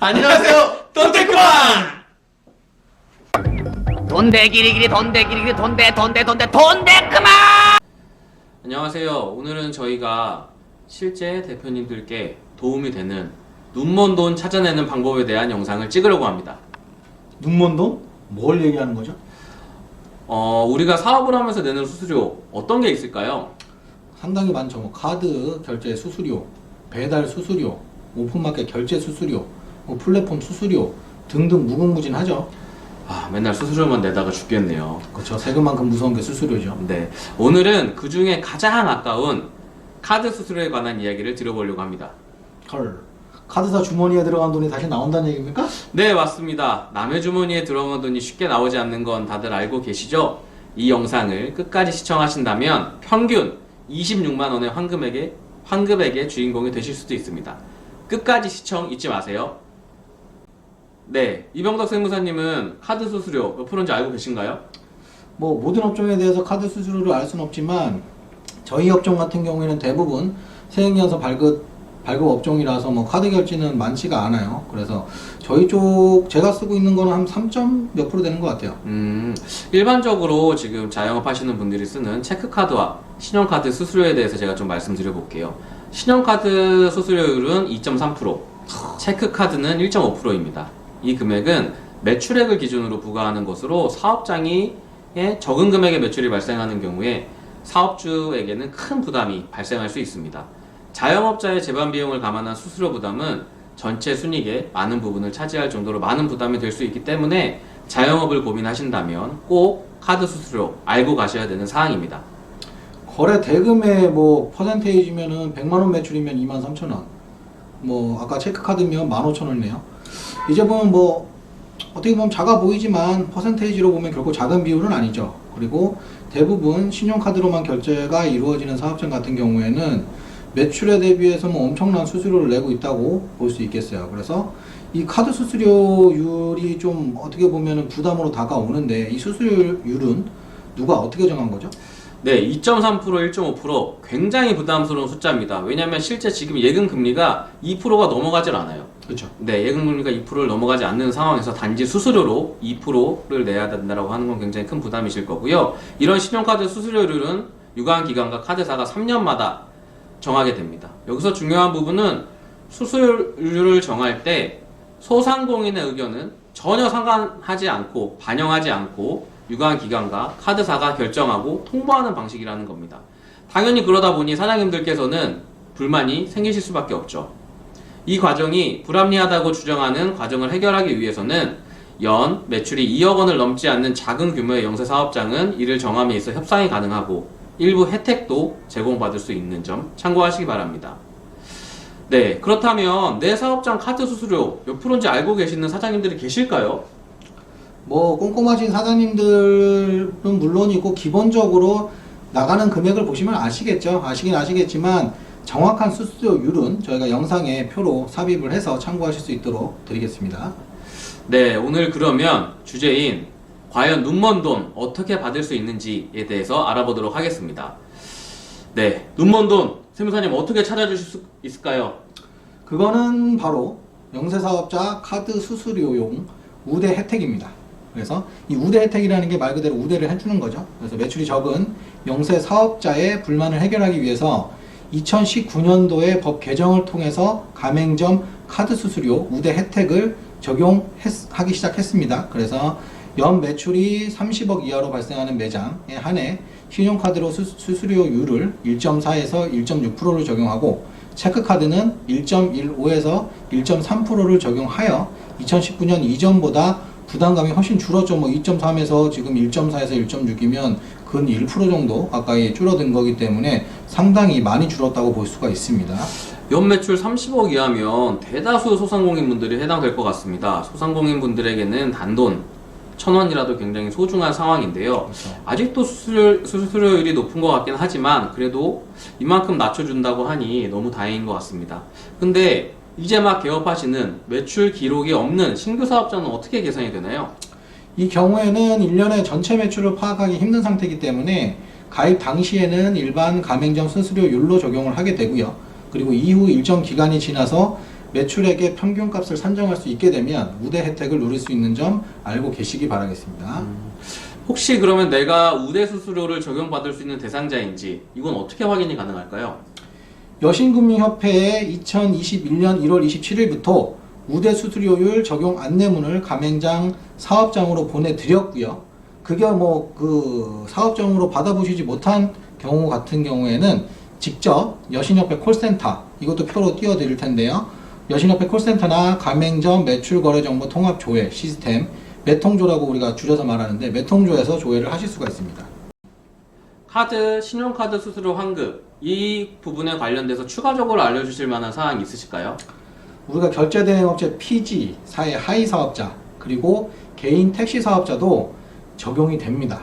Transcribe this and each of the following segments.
안녕하세요, 돈데크만! 돈대 기리기리 돈대 기리기리 돈대 그만! 안녕하세요. 오늘은 저희가 실제 대표님들께 도움이 되는 눈먼 돈 찾아내는 방법에 대한 영상을 찍으려고 합니다. 눈먼 돈? 뭘 얘기하는 거죠? 우리가 사업을 하면서 내는 수수료 어떤 게 있을까요? 상당히 많죠. 뭐 카드 결제 수수료, 배달 수수료, 오픈마켓 결제 수수료, 뭐 플랫폼 수수료 등등 무궁무진하죠. 맨날 수수료만 내다가 죽겠네요. 그렇죠. 세금만큼 무서운 게 수수료죠. 네, 오늘은 그 중에 가장 아까운 카드 수수료에 관한 이야기를 드려보려고 합니다. 헐. 카드사 주머니에 들어간 돈이 다시 나온다는 얘기입니까? 네, 맞습니다. 남의 주머니에 들어간 돈이 쉽게 나오지 않는 건 다들 알고 계시죠? 이 영상을 끝까지 시청하신다면 평균 26만 원의 환급액의 주인공이 되실 수도 있습니다. 끝까지 시청 잊지 마세요. 네, 이병덕 세무사님은 카드 수수료 몇 프로인지 알고 계신가요? 뭐 모든 업종에 대해서 카드 수수료를 알 수는 없지만 저희 업종 같은 경우에는 대부분 세액연서 발급 업종이라서 뭐 카드 결제는 많지가 않아요. 그래서 저희 쪽 제가 쓰고 있는 거는 한 3점 몇 프로 되는 것 같아요. 일반적으로 지금 자영업 하시는 분들이 쓰는 체크카드와 신용카드 수수료에 대해서 제가 좀 말씀드려 볼게요. 신용카드 수수료율은 2.3%, 체크카드는 1.5%입니다. 이 금액은 매출액을 기준으로 부과하는 것으로 사업장이 적은 금액의 매출이 발생하는 경우에 사업주에게는 큰 부담이 발생할 수 있습니다. 자영업자의 재반 비용을 감안한 수수료 부담은 전체 순이익의 많은 부분을 차지할 정도로 많은 부담이 될 수 있기 때문에 자영업을 고민하신다면 꼭 카드 수수료 알고 가셔야 되는 사항입니다. 거래 대금의 뭐 퍼센테이지면은 100만 원 매출이면 23,000원. 뭐 아까 체크카드면 15,000원이네요. 이제 보면 뭐 어떻게 보면 작아 보이지만 퍼센테이지로 보면 결코 작은 비율은 아니죠. 그리고 대부분 신용카드로만 결제가 이루어지는 사업장 같은 경우에는 매출에 대비해서 뭐 엄청난 수수료를 내고 있다고 볼 수 있겠어요. 그래서 이 카드 수수료율이 좀 어떻게 보면 부담으로 다가오는데 이 수수료율은 누가 어떻게 정한 거죠? 네, 2.3%, 1.5% 굉장히 부담스러운 숫자입니다. 왜냐하면 실제 지금 예금 금리가 2%가 넘어가질 않아요. 그렇죠. 네, 예금 금리가 2%를 넘어가지 않는 상황에서 단지 수수료로 2%를 내야 된다고 하는 건 굉장히 큰 부담이실 거고요. 이런 신용카드 수수료율은 유관기관과 카드사가 3년마다 정하게 됩니다. 여기서 중요한 부분은 수수료를 정할 때 소상공인의 의견은 전혀 상관하지 않고 반영하지 않고 유관기관과 카드사가 결정하고 통보하는 방식이라는 겁니다. 당연히 그러다 보니 사장님들께서는 불만이 생기실 수밖에 없죠. 이 과정이 불합리하다고 주장하는 과정을 해결하기 위해서는 연 매출이 2억 원을 넘지 않는 작은 규모의 영세사업장은 이를 정함에 있어 협상이 가능하고 일부 혜택도 제공받을 수 있는 점 참고하시기 바랍니다. 네, 그렇다면 내 사업장 카드 수수료 몇 프로인지 알고 계시는 사장님들이 계실까요? 뭐 꼼꼼하신 사장님들은 물론이고 기본적으로 나가는 금액을 보시면 아시겠죠. 아시긴 아시겠지만 정확한 수수료율은 저희가 영상에 표로 삽입을 해서 참고하실 수 있도록 드리겠습니다. 네, 오늘 그러면 주제인 과연 눈먼 돈 어떻게 받을 수 있는지에 대해서 알아보도록 하겠습니다. 네, 눈먼 돈 세무사님 어떻게 찾아주실 수 있을까요? 그거는 바로 영세사업자 카드 수수료용 우대 혜택입니다. 그래서 이 우대 혜택이라는 게 말 그대로 우대를 해주는 거죠. 그래서 매출이 적은 영세사업자의 불만을 해결하기 위해서 2019년도에 법 개정을 통해서 가맹점 카드 수수료 우대 혜택을 적용하기 시작했습니다. 그래서 연 매출이 30억 이하로 발생하는 매장에 한해 신용카드로 수수료율을 1.4에서 1.6%를 적용하고 체크카드는 1.15에서 1.3%를 적용하여 2019년 이전보다 부담감이 훨씬 줄었죠. 뭐 2.3에서 지금 1.4에서 1.6이면 근 1% 정도 가까이 줄어든 거기 때문에 상당히 많이 줄었다고 볼 수가 있습니다. 연 매출 30억 이하면 대다수 소상공인분들이 해당될 것 같습니다. 소상공인분들에게는 단돈 1,000원이라도 굉장히 소중한 상황인데요. 그렇죠. 아직도 수수료율이 높은 것 같긴 하지만 그래도 이만큼 낮춰준다고 하니 너무 다행인 것 같습니다. 근데 이제 막 개업하시는 매출 기록이 없는 신규 사업자는 어떻게 계산이 되나요? 이 경우에는 1년의 전체 매출을 파악하기 힘든 상태이기 때문에 가입 당시에는 일반 가맹점 수수료율로 적용을 하게 되고요. 그리고 이후 일정 기간이 지나서 매출액의 평균값을 산정할 수 있게 되면 우대 혜택을 누릴 수 있는 점 알고 계시기 바라겠습니다. 혹시 그러면 내가 우대 수수료를 적용받을 수 있는 대상자인지 이건 어떻게 확인이 가능할까요? 여신금융협회에 2021년 1월 27일부터 우대 수수료율 적용 안내문을 가맹장 사업장으로 보내드렸고요. 그게 그 사업장으로 받아보시지 못한 경우 같은 경우에는 직접 여신협회 콜센터, 이것도 표로 띄워드릴 텐데요. 여신협회 콜센터나 가맹점 매출거래정보 통합조회 시스템, 매통조라고 우리가 줄여서 말하는데 매통조에서 조회를 하실 수가 있습니다. 카드, 신용카드 수수료 환급 이 부분에 관련돼서 추가적으로 알려주실 만한 사항이 있으실까요? 우리가 결제대행업체 PG, 사회 하위 사업자, 그리고 개인 택시 사업자도 적용이 됩니다.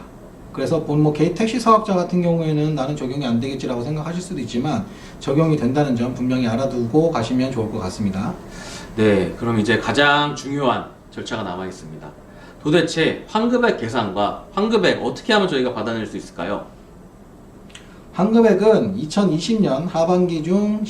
그래서 개인 택시 사업자 같은 경우에는 나는 적용이 안 되겠지라고 생각하실 수도 있지만 적용이 된다는 점 분명히 알아두고 가시면 좋을 것 같습니다. 네, 그럼 이제 가장 중요한 절차가 남아 있습니다. 도대체 환급액 계산과 환급액 어떻게 하면 저희가 받아낼 수 있을까요? 환급액은 2020년 하반기 중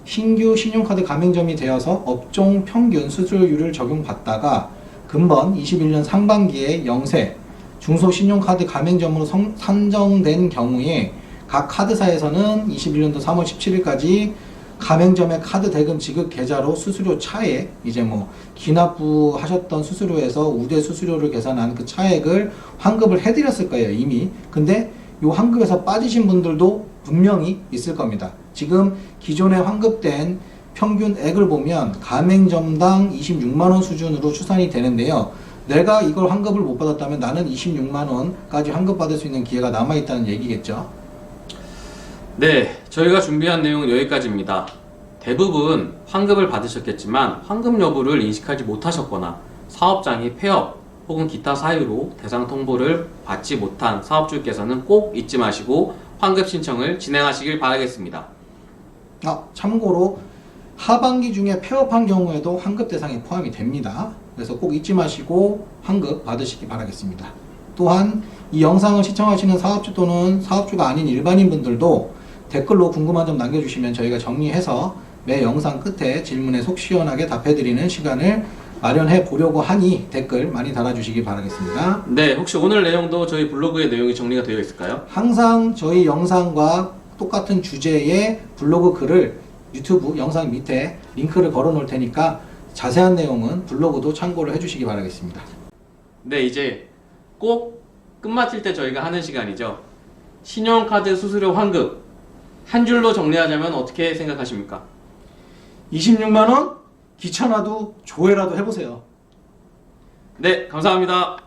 신규 신용카드 가맹점이 되어서 업종 평균 수수료율을 적용받다가 금번 21년 상반기에 영세 중소신용카드 가맹점으로 산정된 경우에 각 카드사에서는 21년도 3월 17일까지 가맹점의 카드 대금 지급 계좌로 수수료 차액, 이제 기납부하셨던 수수료에서 우대 수수료를 계산한 그 차액을 환급을 해드렸을 거예요, 이미. 근데 이 환급에서 빠지신 분들도 분명히 있을 겁니다. 지금 기존에 환급된 평균액을 보면 가맹점당 26만원 수준으로 추산이 되는데요. 내가 이걸 환급을 못 받았다면 나는 26만원까지 환급받을 수 있는 기회가 남아있다는 얘기겠죠. 네, 저희가 준비한 내용은 여기까지입니다. 대부분 환급을 받으셨겠지만 환급 여부를 인식하지 못하셨거나 사업장이 폐업 혹은 기타 사유로 대상 통보를 받지 못한 사업주께서는 꼭 잊지 마시고 환급 신청을 진행하시길 바라겠습니다. 참고로 하반기 중에 폐업한 경우에도 환급 대상에 포함이 됩니다. 그래서 꼭 잊지 마시고 환급 받으시기 바라겠습니다. 또한 이 영상을 시청하시는 사업주 또는 사업주가 아닌 일반인 분들도 댓글로 궁금한 점 남겨주시면 저희가 정리해서 매 영상 끝에 질문에 속 시원하게 답해드리는 시간을 마련해 보려고 하니 댓글 많이 달아주시기 바라겠습니다. 네, 혹시 오늘 내용도 저희 블로그에 내용이 정리가 되어 있을까요? 항상 저희 영상과 똑같은 주제의 블로그 글을 유튜브 영상 밑에 링크를 걸어 놓을 테니까 자세한 내용은 블로그도 참고를 해주시기 바라겠습니다. 네, 이제 꼭 끝마칠 때 저희가 하는 시간이죠. 신용카드 수수료 환급 한 줄로 정리하자면 어떻게 생각하십니까? 26만원? 귀찮아도 조회라도 해보세요. 네, 감사합니다.